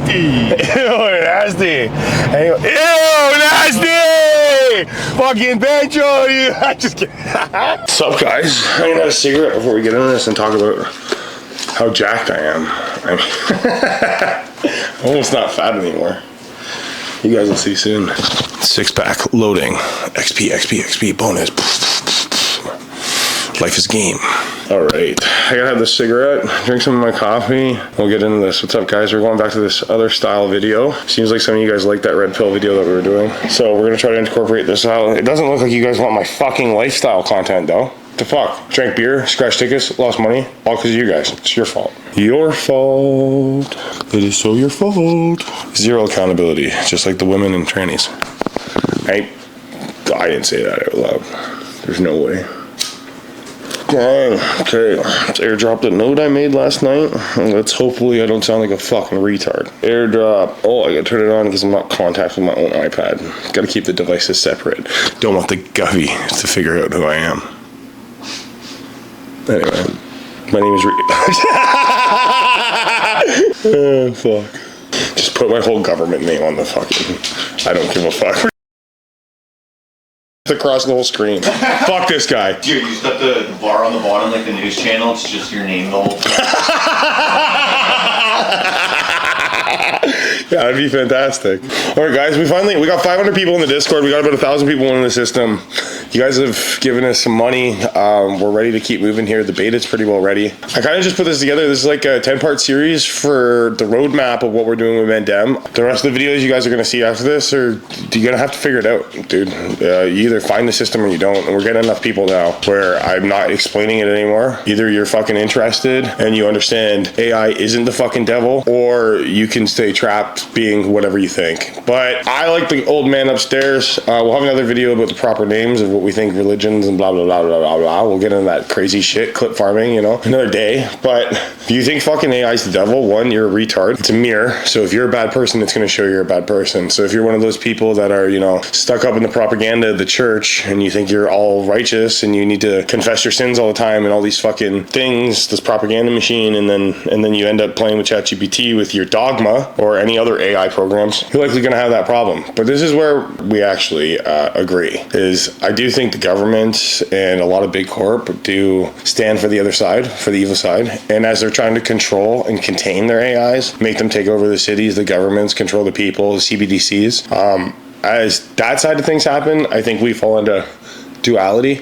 Ew, nasty. Anyway, ew, nasty. Fucking banjo, you. I just kidding. What's up, guys? I'm gonna have a cigarette before we get into this and talk about how jacked I am. I'm almost not fat anymore. You guys will see soon. 6-pack loading. XP bonus. Life is game. All right, I gotta have this cigarette, drink some of my coffee. We'll get into this. What's up, guys? We're going back to this other style video. Seems like some of you guys like that red pill video that we were doing. So we're gonna try to incorporate this out. It doesn't look like you guys want my fucking lifestyle content though. The fuck? Drank beer, scratched tickets, lost money, all because of you guys. It's your fault. Your fault. It is so your fault. Zero accountability, just like the women and trannies. I didn't say that out loud. There's no way. Dang. Okay, let's airdrop the note I made last night. Let's hopefully I don't sound like a fucking retard. Airdrop. Oh, I gotta turn it on because I'm not contacting my own iPad. Gotta keep the devices separate. Don't want the govy to figure out who I am. Anyway, my name is oh, fuck. Just put my whole government name on the fucking... I don't give a fuck. Across the whole screen. Fuck this guy. Dude, you just got the bar on the bottom like the news channel. It's just your name the whole time. Yeah, that'd be fantastic. All right, guys, we got 500 people in the Discord. We got about 1,000 people in the system. You guys have given us some money. We're ready to keep moving here. The beta's pretty well ready. I kind of just put this together. This is like a 10-part series for the roadmap of what we're doing with Mandem. The rest of the videos you guys are going to see after this, or you're going to have to figure it out, dude. You either find the system or you don't. And we're getting enough people now where I'm not explaining it anymore. Either you're fucking interested and you understand AI isn't the fucking devil, or you can stay trapped being whatever you think. But I like the old man upstairs. We'll have another video about the proper names of what we think religions and blah blah blah blah blah blah. We'll get into that crazy shit, clip farming, you know, another day. But if you think fucking AI is the devil, one, you're a retard. It's a mirror. So if you're a bad person, it's going to show you're a bad person. So if you're one of those people that are, you know, stuck up in the propaganda of the church and you think you're all righteous and you need to confess your sins all the time and all these fucking things, this propaganda machine, and then you end up playing with ChatGPT with your dogma or any other AI programs, you're likely going to have that problem. But this is where we actually agree. Is I do think the government and a lot of big corp do stand for the other side, for the evil side. And as they're trying to control and contain their AIs, make them take over the cities, the governments, control the people, the CBDCs, as that side of things happen, I think we fall into duality.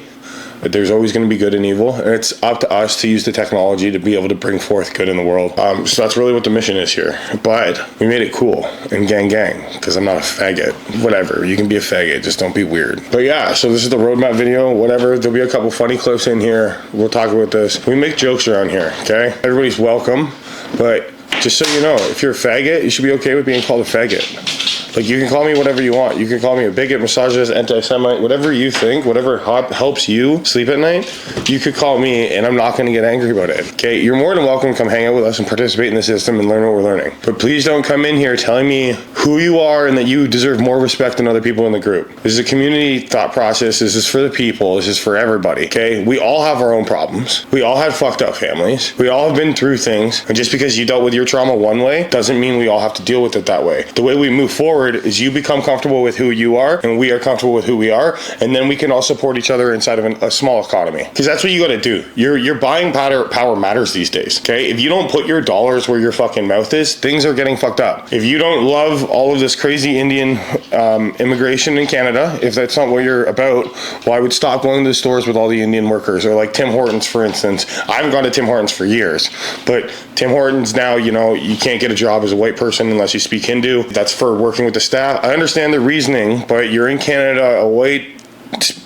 But there's always going to be good and evil, and it's up to us to use the technology to be able to bring forth good in the world. So that's really what the mission is here. But we made it cool and gang, because I'm not a faggot. Whatever, you can be a faggot, just don't be weird. But yeah, so this is the roadmap video, whatever. There'll be a couple funny clips in here. We'll talk about this. We make jokes around here, okay? Everybody's welcome, but just so you know, if you're a faggot, you should be okay with being called a faggot. Like, you can call me whatever you want. You can call me a bigot, misogynist, anti-Semite, whatever you think, whatever helps you sleep at night, you could call me and I'm not going to get angry about it. Okay, you're more than welcome to come hang out with us and participate in the system and learn what we're learning. But please don't come in here telling me who you are and that you deserve more respect than other people in the group. This is a community thought process. This is for the people. This is for everybody. Okay, we all have our own problems. We all have fucked up families. We all have been through things. And just because you dealt with your trauma one way doesn't mean we all have to deal with it that way. The way we move forward is you become comfortable with who you are and we are comfortable with who we are, and then we can all support each other inside of a small economy, because that's what you got to do. Your buying power matters these days. Okay, if you don't put your dollars where your fucking mouth is, things are getting fucked up. If you don't love all of this crazy Indian immigration in Canada, if that's not what you're about, well, I would stop going to the stores with all the Indian workers, or like Tim Hortons, for instance. I haven't gone to Tim Hortons for years, but Tim Hortons now, you know, you can't get a job as a white person unless you speak Hindu. That's for working with the staff. I understand the reasoning, but you're in Canada, a white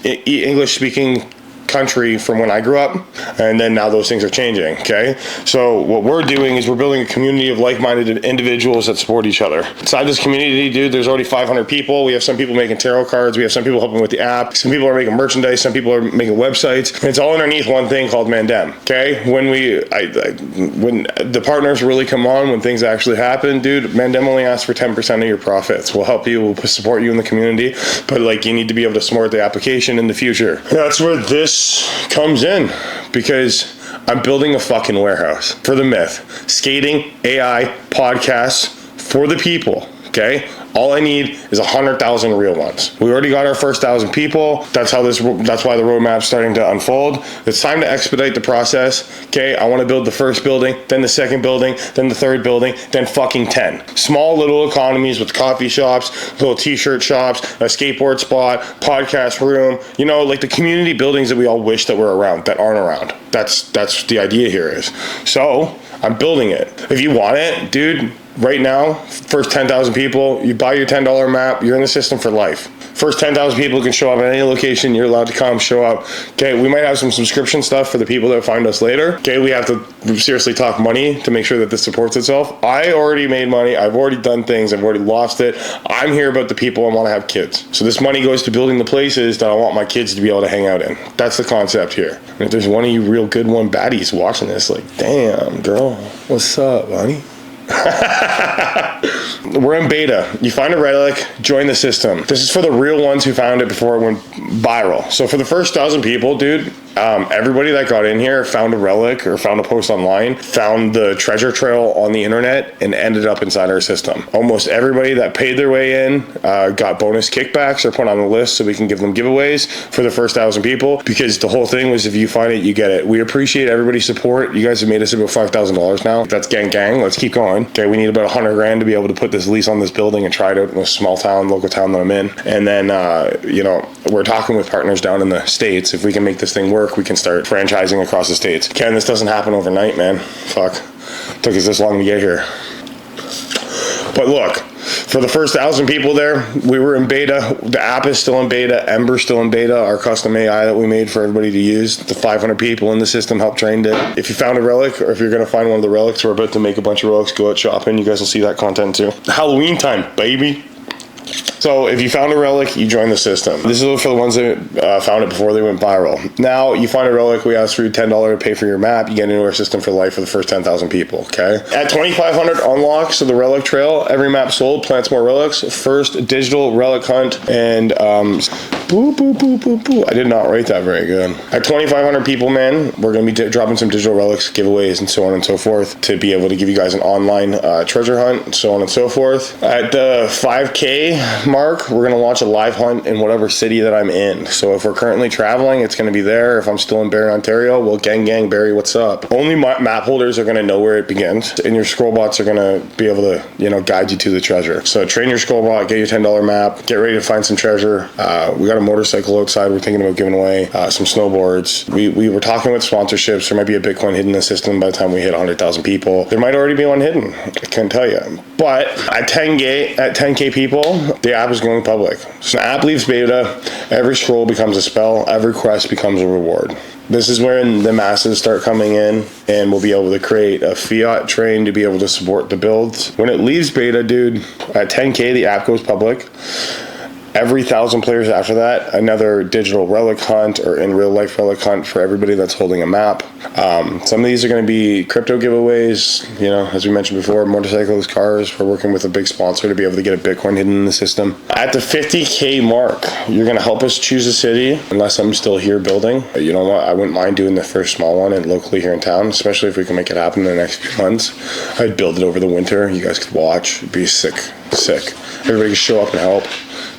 English-speaking country from when I grew up, and then now those things are changing. Okay, so what we're doing is we're building a community of like-minded individuals that support each other. Inside this community, dude, there's already 500 people. We have some people making tarot cards, we have some people helping with the app, some people are making merchandise, some people are making websites, and it's all underneath one thing called Mandem. Okay, when when the partners really come on, when things actually happen, dude, Mandem only asks for 10% of your profits. We'll help you, we'll support you in the community, but like, you need to be able to support the application in the future. That's where this comes in, because I'm building a fucking warehouse for the myth. Skating, AI, podcasts, for the people. Okay, all I need is 100,000 real ones. We already got our first 1,000 people. That's why the roadmap's starting to unfold. It's time to expedite the process. Okay, I want to build the first building, then the second building, then the third building, then fucking 10. Small little economies with coffee shops, little t-shirt shops, a skateboard spot, podcast room, you know, like the community buildings that we all wish that were around, that aren't around. That's the idea here is. So I'm building it. If you want it, dude, right now, first 10,000 people, you buy your $10 map, you're in the system for life. First 10,000 people can show up at any location, you're allowed to come, show up. Okay, we might have some subscription stuff for the people that find us later. Okay, we have to seriously talk money to make sure that this supports itself. I already made money, I've already done things, I've already lost it. I'm here about the people I want to have kids. So this money goes to building the places that I want my kids to be able to hang out in. That's the concept here. And if there's one of you real good one baddies watching this, like, damn, girl, what's up, honey? We're in beta. You find a relic, join the system. This is for the real ones who found it before it went viral. So for the first 1,000 people, dude, everybody that got in here found a relic or found a post online, found the treasure trail on the internet, and ended up inside our system. Almost everybody that paid their way in got bonus kickbacks or put on the list so we can give them giveaways for the first 1,000 people, because the whole thing was if you find it, you get it. We appreciate everybody's support. You guys have made us about $5,000 now. That's gang. Let's keep going. Okay, we need about 100 grand to be able to put this lease on this building and try it out in this small town, local town that I'm in. And then, you know, we're talking with partners down in the States. If we can make this thing work, we can start franchising across the States. Ken, this doesn't happen overnight, man. Fuck. Took us this long to get here. But look, for the first 1,000 people there, we were in beta. The app is still in beta. Ember's still in beta, our custom AI that we made for everybody to use. The 500 people in the system helped train it. If you found a relic, or if you're going to find one of the relics, we're about to make a bunch of relics, go out shopping. You guys will see that content too. Halloween time, baby. So if you found a relic, you join the system. This is for the ones that found it before they went viral. Now you find a relic, we ask for you $10 to pay for your map. You get into our system for life for the first 10,000 people, okay? At 2,500 unlocks of the relic trail, every map sold plants more relics. First digital relic hunt, and I did not write that very good. At 2,500 people, man, we're going to be dropping some digital relics, giveaways, and so on and so forth to be able to give you guys an online treasure hunt, so on and so forth. At the 5K mark, we're going to launch a live hunt in whatever city that I'm in. So if we're currently traveling, it's going to be there. If I'm still in Barrie, Ontario, well, gang, Barrie, what's up? Only map holders are going to know where it begins, and your scroll bots are going to be able to, you know, guide you to the treasure. So train your scroll bot, get your $10 map, get ready to find some treasure. We got a motorcycle outside we're thinking about giving away, some snowboards. We were talking with sponsorships. There might be a Bitcoin hidden in the system by the time we hit 100,000 people. There might already be one hidden. I can't tell you. But at 10K people, the app is going public. So the app leaves beta, every scroll becomes a spell, every quest becomes a reward. This is when the masses start coming in, and we'll be able to create a fiat train to be able to support the builds. When it leaves beta, dude, at 10K, the app goes public. Every 1,000 players after that, another digital relic hunt or in real life relic hunt for everybody that's holding a map. Some of these are going to be crypto giveaways, you know, as we mentioned before, motorcycles, cars. We're working with a big sponsor to be able to get a Bitcoin hidden in the system. At the 50K mark, you're going to help us choose a city, unless I'm still here building. You know what? I wouldn't mind doing the first small one and locally here in town, especially if we can make it happen in the next few months. I'd build it over the winter. You guys could watch. It'd be sick. Everybody could show up and help.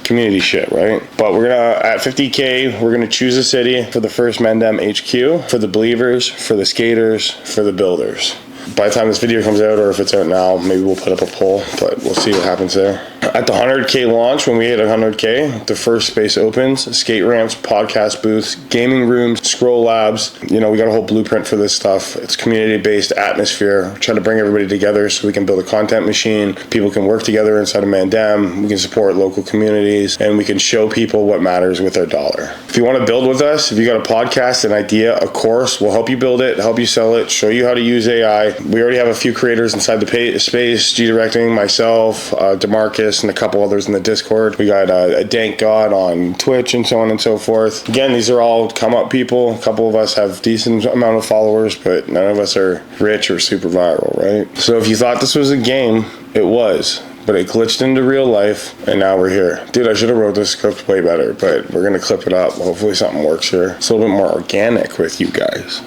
Community shit, right? But we're gonna, at 50K, we're gonna choose a city for the first Mandem HQ, for the believers, for the skaters, for the builders. By the time this video comes out, or if it's out now, maybe we'll put up a poll, but we'll see what happens there. At the 100K launch, when we hit 100K, the first space opens, skate ramps, podcast booths, gaming rooms, scroll labs. You know, we got a whole blueprint for this stuff. It's community-based atmosphere. We're trying to bring everybody together so we can build a content machine. People can work together inside of Mandem. We can support local communities, and we can show people what matters with their dollar. If you want to build with us, if you got a podcast, an idea, a course, we'll help you build it, help you sell it, show you how to use AI. We already have a few creators inside the space, G-Directing, myself, DeMarcus, and a couple others in the Discord. We got a Dank God on Twitch and so on and so forth. Again, these are all come-up people. A couple of us have decent amount of followers, but none of us are rich or super viral, right? So if you thought this was a game, it was. But it glitched into real life, and now we're here. Dude, I should have wrote this script way better, but we're going to clip it up. Hopefully something works here. It's a little bit more organic with you guys.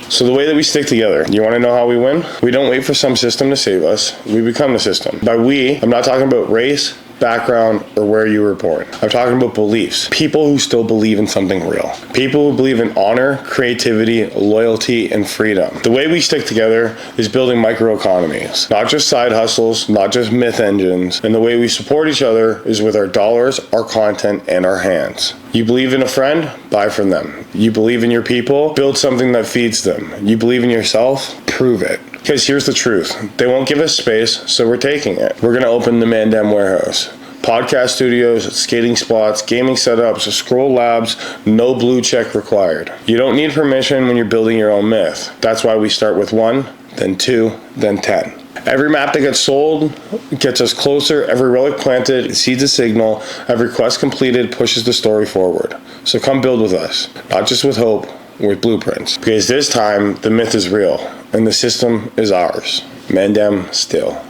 So the way that we stick together, you want to know how we win? We don't wait for some system to save us. We become the system. By we, I'm not talking about race, background, or where you were born. I'm talking about beliefs. People who still believe in something real. People who believe in honor, creativity, loyalty, and freedom. The way we stick together is building microeconomies. Not just side hustles, not just myth engines. And the way we support each other is with our dollars, our content, and our hands. You believe in a friend? Buy from them. You believe in your people? Build something that feeds them. You believe in yourself? Prove it. Because here's the truth. They won't give us space, so we're taking it. We're going to open the Mandem warehouse. Podcast studios, skating spots, gaming setups, scroll labs, no blue check required. You don't need permission when you're building your own myth. That's why we start with 1, then 2, then 10. Every map that gets sold gets us closer. Every relic planted seeds a signal. Every quest completed pushes the story forward. So come build with us. Not just with hope, with blueprints. Because this time, the myth is real, and the system is ours. Mandem styll.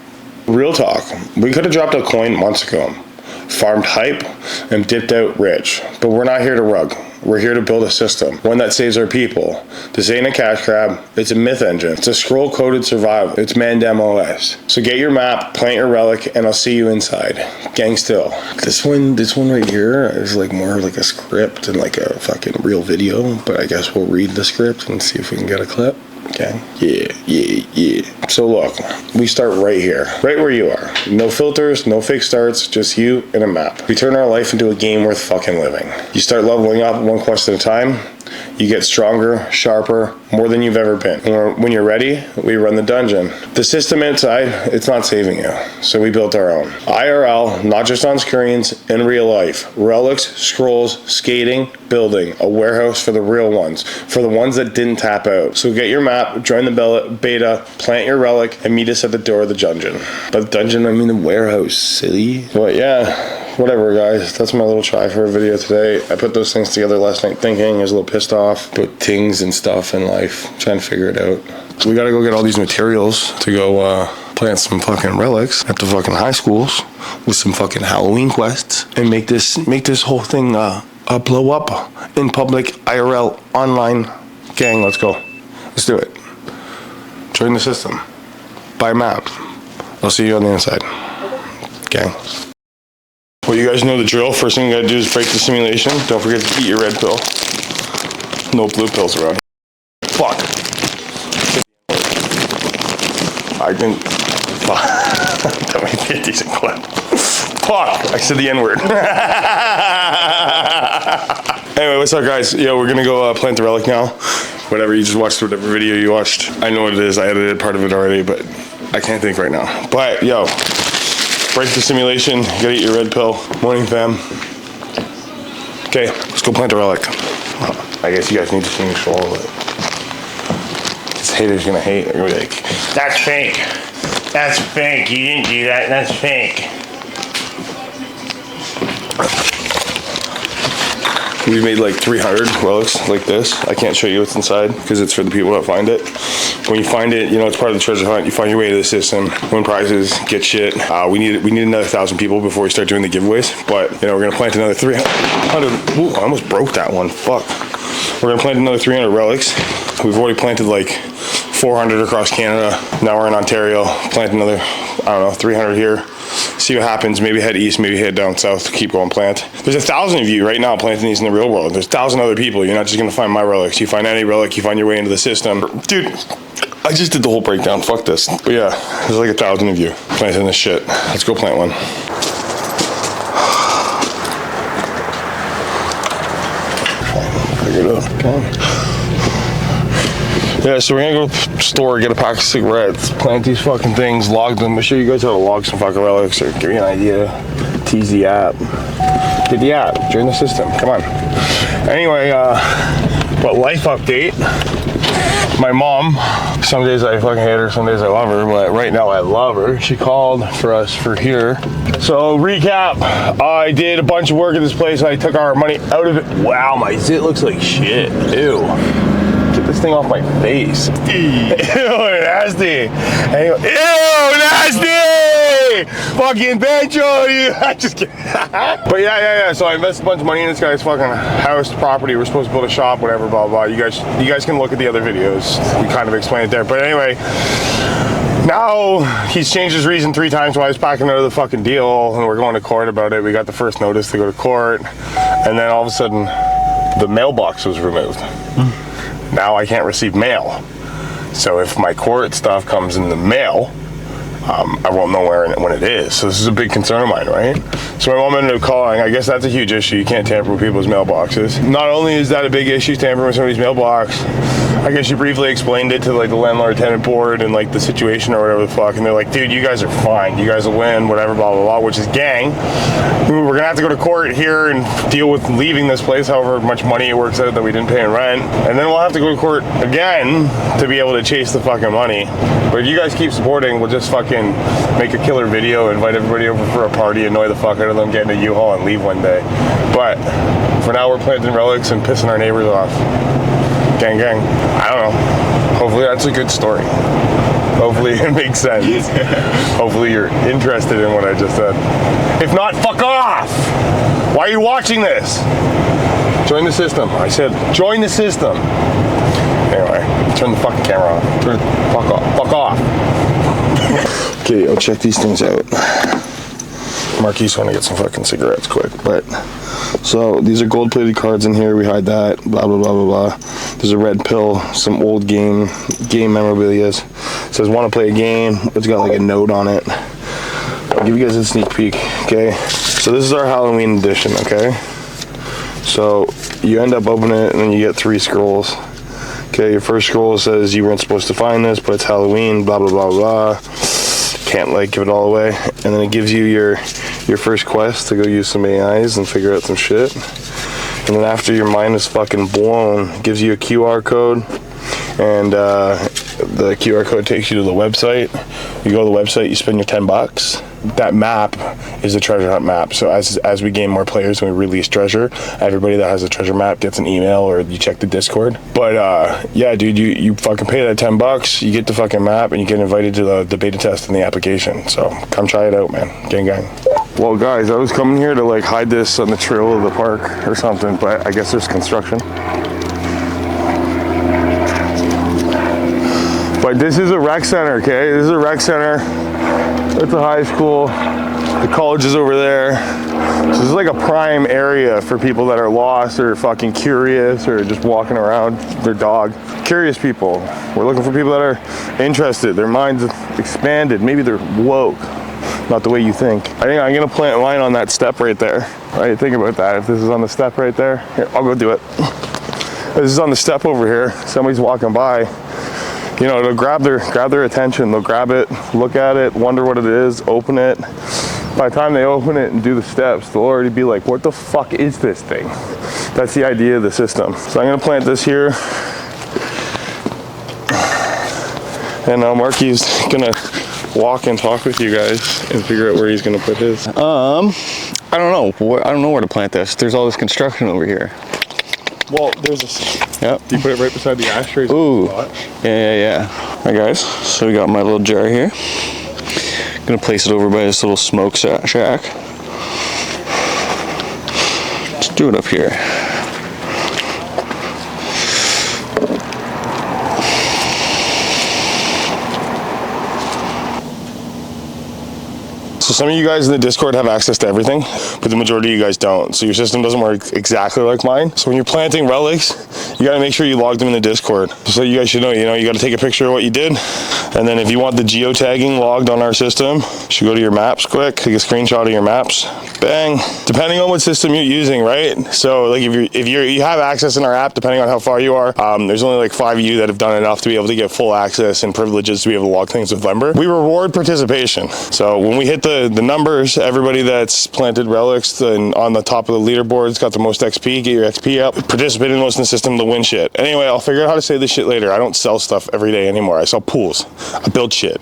Real talk, we could have dropped a coin months ago, farmed hype, and dipped out rich. But we're not here to rug. We're here to build a system, one that saves our people. This ain't a cash grab, it's a myth engine. It's a scroll-coded survival. It's Mandem OS. So get your map, plant your relic, and I'll see you inside. Gang styll. This one right here is like more like a script and like a fucking real video, but I guess we'll read the script and see if we can get a clip. Okay. Yeah. So look, we start right here, right where you are. No filters, no fake starts, just you and a map. We turn our life into a game worth fucking living. You start leveling up one quest at a time. You get stronger, sharper, more than you've ever been. When you're ready, we run the dungeon. The system inside, it's not saving you, so we built our own. IRL, not just on screens, in real life. Relics, scrolls, skating, building. A warehouse for the real ones, for the ones that didn't tap out. So get your map, join the beta, plant your relic, and meet us at the door of the dungeon. By the dungeon, I mean the warehouse, silly. But yeah. Whatever, guys. That's my little try for a video today. I put those things together last night thinking. I was a little pissed off about things and stuff in life. Trying to figure it out. We gotta go get all these materials to go plant some fucking relics at the fucking high schools with some fucking Halloween quests and make this whole thing blow up in public IRL online. Gang, let's go. Let's do it. Join the system. Buy a map. I'll see you on the inside. Gang. Well, you guys know the drill. First thing you gotta do is break the simulation. Don't forget to eat your red pill. No blue pills around here. Fuck. I didn't. Fuck. That might be a decent clip. Fuck. I said the N-word. Anyway, what's up, guys? Yo, we're gonna go plant the relic now. Whatever, you just watched whatever video you watched. I know what it is. I edited part of it already, but I can't think right now. But, yo. Break the simulation, you gotta eat your red pill. Morning, fam. Okay, let's go plant a relic. I guess you guys need to see me swallow it. This hater's gonna hate. They're gonna be like, that's fake. That's fake. You didn't do that. That's fake. We made like 300 relics like this. I can't show you what's inside because it's for the people that find it. When you find it, you know, it's part of the treasure hunt. You find your way to the system, win prizes, get shit. We need another 1,000 people before we start doing the giveaways. But, you know, we're gonna plant another 300. Ooh, I almost broke that one, fuck. We're gonna plant another 300 relics. We've already planted like 400 across Canada. Now we're in Ontario, plant another, I don't know, 300 here. See what happens, maybe head east, maybe head down south, keep going plant. There's 1,000 of you right now planting these in the real world. There's 1,000 other people. You're not just gonna find my relics. You find any relic, you find your way into the system. Dude, I just did the whole breakdown, fuck this. But yeah, there's like 1,000 of you planting this shit. Let's go plant one. Pick it up, come on. Yeah, so we're gonna go to the store, get a pack of cigarettes, plant these fucking things, log them. I'll show you guys how to log some fucking relics or give you an idea. Tease the app. Get the app, join the system, come on. Anyway, but life update. My mom, some days I fucking hate her, some days I love her, but right now I love her. She called for us for here. So recap, I did a bunch of work at this place. I took our money out of it. Wow, my zit looks like shit, ew. Get this thing off my face. Ew, nasty. Anyway, ew, nasty! Fucking Banjo, you. I'm just kidding. But yeah. So I invested a bunch of money in this guy's fucking house, property. We're supposed to build a shop, whatever, blah, blah. You guys can look at the other videos. We kind of explained it there. But anyway, now he's changed his reason 3 times why he's backing out of the fucking deal, and we're going to court about it. We got the first notice to go to court, and then all of a sudden, the mailbox was removed. Now I can't receive mail. So if my court stuff comes in the mail, I won't know when it is. So this is a big concern of mine, right? So my mom ended up calling. I guess that's a huge issue. You can't tamper with people's mailboxes. Not only is that a big issue, tampering with somebody's mailbox, I guess you briefly explained it to like the landlord tenant board and like the situation or whatever the fuck, and they're like, dude, you guys are fine. You guys will win, whatever, blah, blah, blah, which is gang. We're gonna have to go to court here and deal with leaving this place, however much money it works out that we didn't pay in rent. And then we'll have to go to court again to be able to chase the fucking money. But if you guys keep supporting, we'll just fucking make a killer video, invite everybody over for a party, annoy the fuck out of them, get in a U-Haul and leave one day. But for now, we're planting relics and pissing our neighbors off. Gang, gang. I don't know. Hopefully that's a good story. Hopefully it makes sense. Hopefully you're interested in what I just said. If not, fuck off! Why are you watching this? Join the system. I said, join the system. Anyway, turn the fucking camera off. Turn it fuck off. Fuck off. Okay, I'll check these things out. Marquis want to get some fucking cigarettes quick, but so these are gold-plated cards in here. We hide that. Blah blah blah blah blah. There's a red pill, some old game memorabilia. It says want to play a game. It's got like a note on it. I'll give you guys a sneak peek. Okay, so this is our Halloween edition. Okay, so you end up opening it and then you get 3 scrolls. Okay, your first scroll says you weren't supposed to find this, but it's Halloween. Blah blah blah blah. Can't like give it all away, and then it gives you your first quest to go use some AIs and figure out some shit. And then after your mind is fucking blown, it gives you a QR code, and the QR code takes you to the website. You go to the website, you spend your $10. That map is the treasure hunt map. So as we gain more players and we release treasure, everybody that has a treasure map gets an email or you check the Discord. But yeah, dude, you fucking pay that $10, you get the fucking map, and you get invited to the beta test in the application. So come try it out, man. Gang, gang. Well, guys, I was coming here to like hide this on the trail of the park or something, but I guess there's construction. But this is a rec center, okay? This is a rec center. It's a high school. The college is over there. So this is like a prime area for people that are lost or fucking curious or just walking around their dog. Curious people. We're looking for people that are interested. Their minds expanded. Maybe they're woke. Not the way you think. I think I'm gonna plant mine on that step right there. Right, think about that. If this is on the step right there, here, I'll go do it. This is on the step over here. Somebody's walking by. You know, it'll grab their attention. They'll grab it, look at it, wonder what it is, open it. By the time they open it and do the steps, they'll already be like, what the fuck is this thing? That's the idea of the system. So I'm gonna plant this here. And now Marky's gonna walk and talk with you guys and figure out where he's gonna put his. I don't know. I don't know where to plant this. There's all this construction over here. Well, there's a. Yep. You put it right beside the ashtrays. Ooh. Yeah. Alright, guys. So we got my little jar here. Gonna place it over by this little smoke shack. Let's do it up here. So some of you guys in the Discord have access to everything, but the majority of you guys don't. So your system doesn't work exactly like mine. So when you're planting relics, you gotta make sure you log them in the Discord. So you guys should know, you gotta take a picture of what you did. And then if you want the geotagging logged on our system, you should go to your maps quick, take a screenshot of your maps, bang. Depending on what system you're using, right? So like if you have access in our app, depending on how far you are, there's only like 5 of you that have done enough to be able to get full access and privileges to be able to log things with Lember. We reward participation. So when we hit the the numbers. Everybody that's planted relics and on the top of the leaderboard's got the most XP. Get your XP up. Participate in most in the system to win shit. Anyway, I'll figure out how to say this shit later. I don't sell stuff every day anymore. I sell pools. I build shit.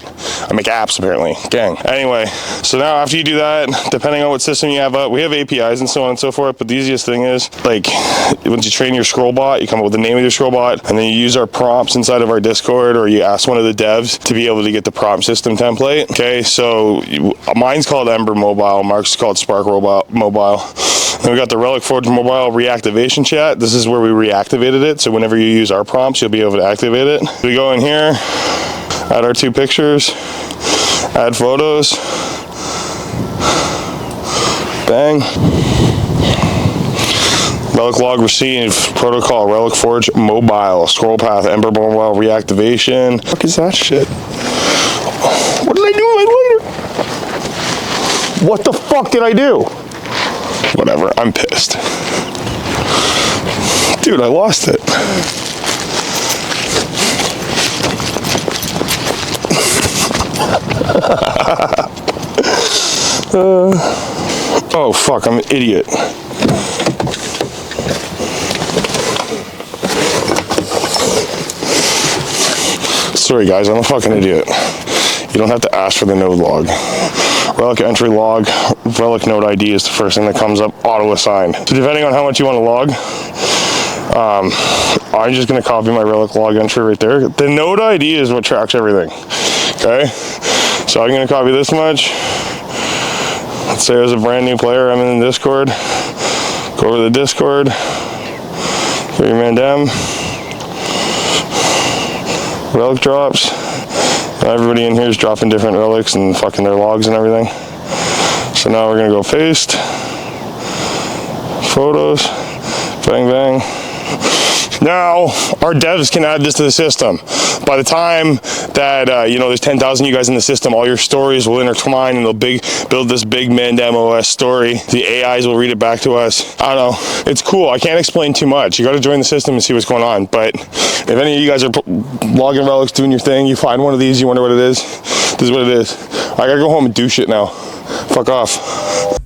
I make apps apparently. Gang. Anyway, so now after you do that, depending on what system you have up, we have APIs and so on and so forth, but the easiest thing is, like, once you train your scroll bot, you come up with the name of your scroll bot, and then you use our prompts inside of our Discord, or you ask one of the devs to be able to get the prompt system template. Okay, so mine's called Ember Mobile, Mark's is called Spark Mobile. Then we got the Relic Forge Mobile reactivation chat. This is where we reactivated it, so whenever you use our prompts, you'll be able to activate it. We go in here, add our 2 pictures, add photos, bang. Relic log received, protocol, Relic Forge Mobile, scroll path, Ember Mobile reactivation. What the fuck is that shit? What did I do with my lighter? What the fuck did I do? Whatever, I'm pissed. Dude, I lost it. Oh fuck, I'm an idiot. Sorry guys, I'm a fucking idiot. You don't have to ask for the node log. Relic entry log, relic node ID is the first thing that comes up, auto assigned. So depending on how much you want to log, I'm just gonna copy my relic log entry right there. The node ID is what tracks everything, okay? So I'm gonna copy this much. Let's say as a brand new player, I'm in the Discord. Go over to the Discord, go to your Mandem, relic drops. Everybody in here is dropping different relics and fucking their logs and everything. So now we're gonna go paste, photos, bang bang. Now our devs can add this to the system. By the time that you know, there's 10,000 you guys in the system, all your stories will intertwine and they'll build this big Mandem OS story. The AIs will read it back to us. I don't know. It's cool. I can't explain too much. You got to join the system and see what's going on. But if any of you guys are logging relics, doing your thing, you find one of these, you wonder what it is. This is what it is. I gotta go home and do shit now. Fuck off.